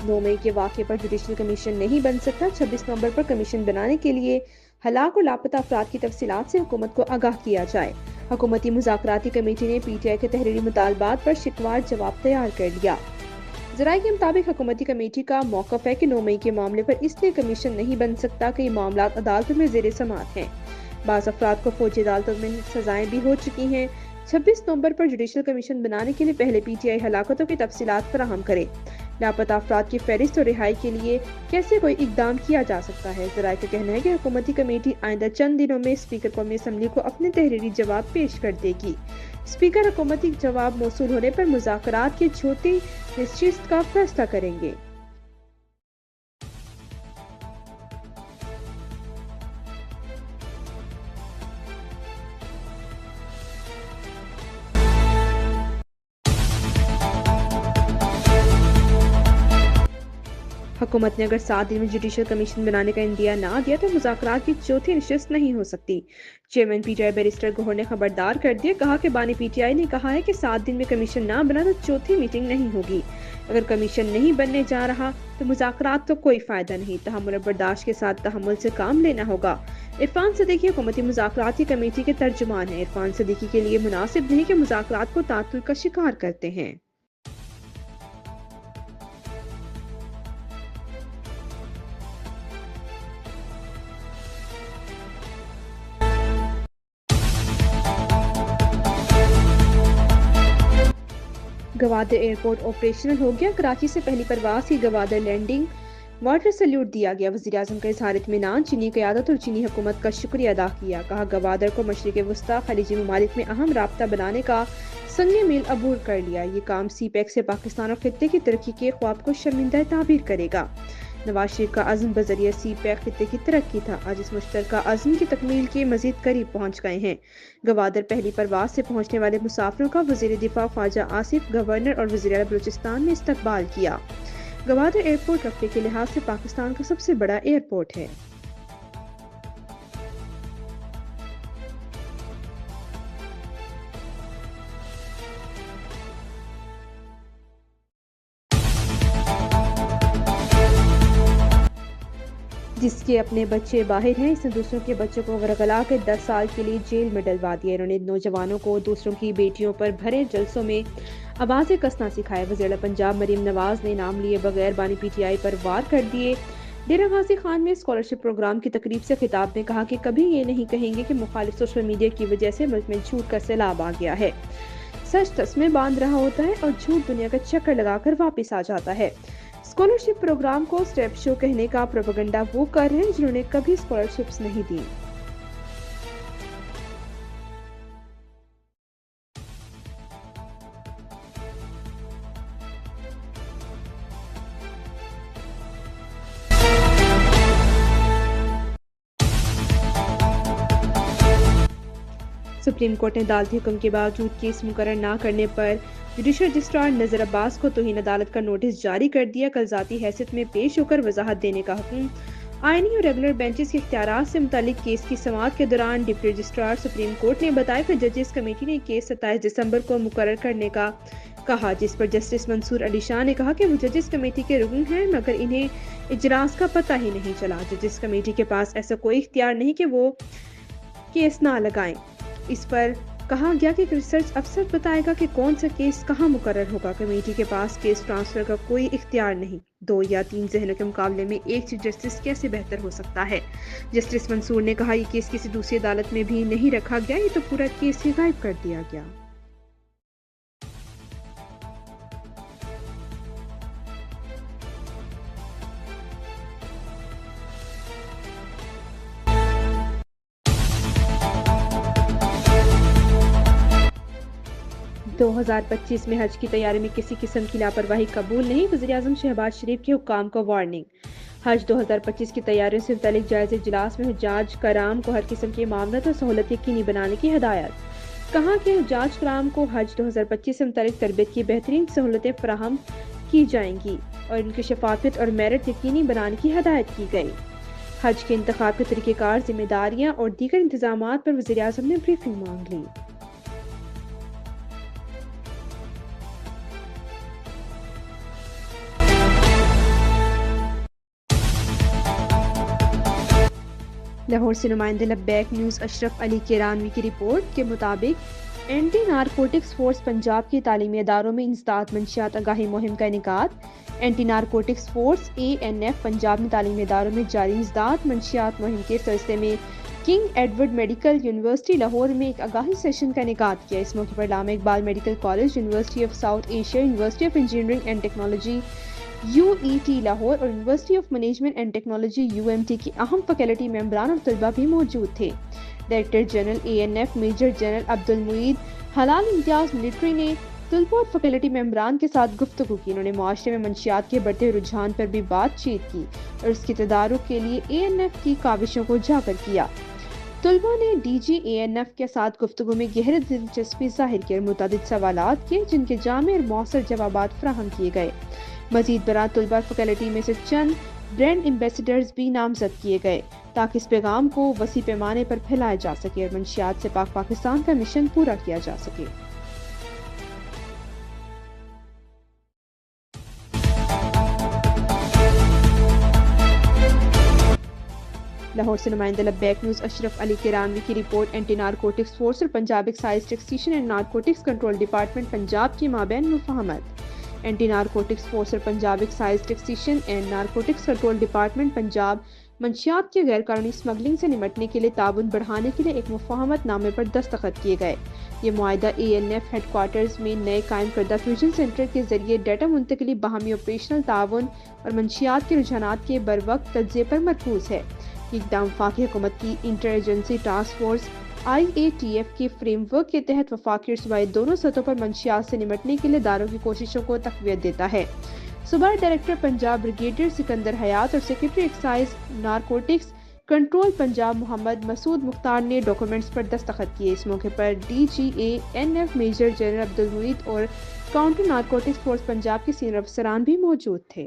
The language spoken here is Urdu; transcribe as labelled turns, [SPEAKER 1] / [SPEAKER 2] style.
[SPEAKER 1] 9 مئی کے واقعے پر جوڈیشل کمیشن نہیں بن سکتا، 26 نومبر پر کمیشن بنانے کے لیے ہلاک اور لاپتہ افراد کی تفصیلات سے حکومت کو آگاہ کیا جائے۔ حکومتی مذاکراتی کمیٹی نے پی ٹی آئی کے تحریری مطالبات پر شکوار جواب تیار کر لیا۔ ذرائع کے مطابق حکومتی کمیٹی کا موقف ہے کہ 9 مئی کے معاملے پر اس لیے کمیشن نہیں بن سکتا کہ یہ معاملات عدالتوں میں زیر سماعت ہیں۔ بعض افراد کو فوجی عدالتوں میں سزائیں بھی ہو چکی ہیں۔ 26 نومبر پر جوڈیشل کمیشن بنانے کے لیے پہلے پی ٹی آئی ہلاکتوں کی تفصیلات فراہم کرے۔ لاپتہ افراد کی فہرست اور رہائی کے لیے کیسے کوئی اقدام کیا جا سکتا ہے؟ ذرائع کا کہنا ہے کہ حکومتی کمیٹی آئندہ چند دنوں میں اسپیکر قومی اسمبلی کو اپنے تحریری جواب پیش کر دے گی۔ اسپیکر حکومتی جواب موصول ہونے پر مذاکرات کی چھوٹی نشست کا فیصلہ کریں گے۔ حکومت نے اگر 7 دن میں جوڈیشل کمیشن بنانے کا عندیہ نہ دیا تو مذاکرات کی چوتھی نشست نہیں ہو سکتی۔ Chairman P T I barrister Gohar نے خبردار کر دیا، کہا کہ بانی پی ٹی آئی نے کہا ہے کہ 7 دن میں کمیشن نہ بنا تو چوتھی میٹنگ نہیں ہوگی۔ اگر کمیشن نہیں بننے جا رہا تو مذاکرات تو کوئی فائدہ نہیں، تحمل اور برداشت کے ساتھ تحمل سے کام لینا ہوگا۔ عرفان صدیقی حکومتی مذاکراتی کمیٹی کے ترجمان ہیں۔ عرفان صدیقی کے لیے مناسب نہیں کہ مذاکرات کو تعطل کا شکار کرتے ہیں۔ گوادر ایئرپورٹ آپریشنل ہو گیا، کراچی سے پہلی پرواز کی گوادر لینڈنگ، واٹر سیلیوٹ دیا گیا۔ وزیر اعظم کا اظہار اطمینان، چینی قیادت اور چینی حکومت کا شکریہ ادا کیا، کہا گوادر کو مشرق وسطی خلیجی ممالک میں اہم رابطہ بنانے کا سنگ میل عبور کر لیا۔ یہ کام سی پیک سے پاکستان اور خطے کی ترقی کے خواب کو شرمندہ تعبیر کرے گا۔ نواز شریف کا عزم بذریعہ سی پیک خطے کی ترقی تھا، آج اس مشترکہ عزم کی تکمیل کے مزید قریب پہنچ گئے ہیں۔ گوادر پہلی پرواز سے پہنچنے والے مسافروں کا وزیر دفاع خواجہ آصف، گورنر اور وزیر اعلیٰ بلوچستان نے استقبال کیا۔ گوادر ایئرپورٹ رقبے کے لحاظ سے پاکستان کا سب سے بڑا ایئرپورٹ ہے۔ جس کے اپنے بچے باہر ہیں، اس نے دوسروں کے بچوں کو ورگلا کے 10 سال کے لیے جیل میں ڈلوا دیا۔ انہوں نے نوجوانوں کو دوسروں کی بیٹیوں پر بھرے جلسوں میں آوازیں کسنا سکھائے۔ وزیر اعلیٰ پنجاب مریم نواز نے نام لیے بغیر بانی پی ٹی آئی پر وار کر دیے۔ ڈیرہ غازی خان میں اسکالرشپ پروگرام کی تقریب سے خطاب میں کہا کہ کبھی یہ نہیں کہیں گے کہ مخالف سوشل میڈیا کی وجہ سے ملک میں جھوٹ کا سیلاب آ گیا ہے۔ سچ تسمے باندھ رہا ہوتا ہے اور جھوٹ دنیا کا چکر لگا کر واپس آ جاتا ہے۔ اسکالرشپ پروگرام کو اسٹیپ شو کہنے کا پروپیگنڈا وہ کر رہے ہیں جنہوں نے کبھی اسکالرشپس نہیں دی۔ سپریم کورٹ نے عدالتی حکم کے باوجود کیس مقرر نہ کرنے پر جوڈیشل رجسٹرار نذر عباس کو توہین عدالت کا نوٹس جاری کر دیا۔ کل ذاتی حیثیت میں پیش ہو کر وضاحت دینے کا حکم۔ آئینی اور ریگولر بینچز کے اختیارات سے متعلق کیس کی سماعت کے دوران ڈپٹی رجسٹرار سپریم کورٹ نے بتایا کہ ججز کمیٹی نے کیس 27 دسمبر کو مقرر کرنے کا کہا، جس پر جسٹس منصور علی شاہ نے کہا کہ وہ ججز کمیٹی کے رکن ہیں مگر انہیں اجلاس کا پتہ ہی نہیں چلا۔ ججز کمیٹی کے پاس ایسا کوئی اختیار نہیں کہ وہ کیس نہ لگائیں۔ اس پر کہا گیا کہ ریسرچ افسر بتائے گا کہ کون سا کیس کہاں مقرر ہوگا۔ کمیٹی کے پاس کیس ٹرانسفر کا کوئی اختیار نہیں۔ 2 یا 3 ذہنوں کے مقابلے میں ایک چیف جسٹس کیسے بہتر ہو سکتا ہے؟ جسٹس منصور نے کہا یہ کیس کسی دوسری عدالت میں بھی نہیں رکھا گیا، یہ تو پورا کیس ہی غائب کر دیا گیا۔ 2025 میں حج کی تیاری میں کسی قسم کی لاپرواہی قبول نہیں، وزیر اعظم شہباز شریف کے حکام کو وارننگ۔ حج 2025 کی تیاریوں سے متعلق جائزہ اجلاس میں حجاج کرام کو ہر قسم کی معاونت اور سہولت یقینی بنانے کی ہدایت۔ کہا کہ حجاج کرام کو حج 2025 سے متعلق تربیت کی بہترین سہولتیں فراہم کی جائیں گی اور ان کی شفافیت اور میرٹ یقینی بنانے کی ہدایت کی گئی۔ حج کے انتخاب کے طریقہ کار، ذمہ داریاں اور دیگر انتظامات پر وزیر اعظم نے بریفنگ مانگ لی۔ لاہور سے نمائندے لبیک نیوز اشرف علی کیرانوی کی رپورٹ کے مطابق اینٹی نارکوٹکس فورس پنجاب کی تعلیمی اداروں میں انسداد منشیات آگاہی مہم کا انعقاد۔ Anti narcotics force ANF Punjab نے تعلیمی اداروں میں جاری انسداد منشیات مہم کے سلسلے میں king Edward medical university Lahore میں ایک آگاہی سیشن کا انعقاد کیا۔ اس موقع پر Allama Iqbal medical college, university of South Asia, university of engineering and technology UET Lahore اور university of management and technology UMT کی اہم فیکلٹی ممبران اور طلباء بھی موجود تھے۔ Director general ANF major general Abdul Moeed حلال امتیاز ملٹری نے طلباء اور فیکلٹی ممبران کے ساتھ گفتگو کی۔ انہوں نے معاشرے میں منشیات کے بڑھتے ہوئے رجحان پر بھی بات چیت کی اور اس کے تدارک کے لیے ANF کی کاوشوں کو اجاگر کیا۔ طلباء نے DG ANF کے ساتھ گفتگو میں گہری دلچسپی ظاہر کی اور متعدد سوالات کیے جن کے جامع اور مؤثر جوابات فراہم کیے گئے۔ مزید برآں طلباء فیکلٹی میں سے چند برانڈ ایمبیسڈرز بھی نامزد کیے گئے تاکہ اس پیغام کو وسیع پیمانے پر پھیلایا جا سکے اور منشیات سے پاک پاکستان کا مشن پورا کیا جا سکے۔ لاہور سے نمائندہ لبیک نیوز اشرف علی کیرانوی کی رپورٹ اینٹی نارکوٹکس فورس اور Punjab excise taxation and narcotics control department Punjab کی مابین مفاہمت۔ اینٹی نارکوٹکس فورس اور Punjab excise taxation and narcotics control department Punjab منشیات کے غیر قانونی اسمگلنگ سے نمٹنے کے لیے تعاون بڑھانے کے لیے ایک مفاہمت نامے پر دستخط کیے گئے۔ یہ معاہدہ ANF ہیڈ کوارٹرز میں نئے قائم کردہ فیوژن سینٹر کے ذریعے ڈیٹا منتقلی، باہمی آپریشنل تعاون اور منشیات کے رجحانات کے بروقت تجزیے پر مرکوز ہے۔ یہ اقدام وفاقی حکومت کی inter agency task force IATF کے فریم ورک کے تحت وفاقی اور صوبائی دونوں سطحوں پر منشیات سے نمٹنے کے لیے اداروں کی کوششوں کو تقویت دیتا ہے۔ صوبائی ڈائریکٹر پنجاب بریگیڈیئر سکندر حیات اور secretary excise narcotics control Punjab Muhammad Masood Mukhtar نے ڈاکومنٹس پر دستخط کیے۔ اس موقع پر DG ANF major general Abdul Moeed اور کاؤنٹر نارکوٹکس فورس پنجاب کے سینئر افسران بھی موجود تھے۔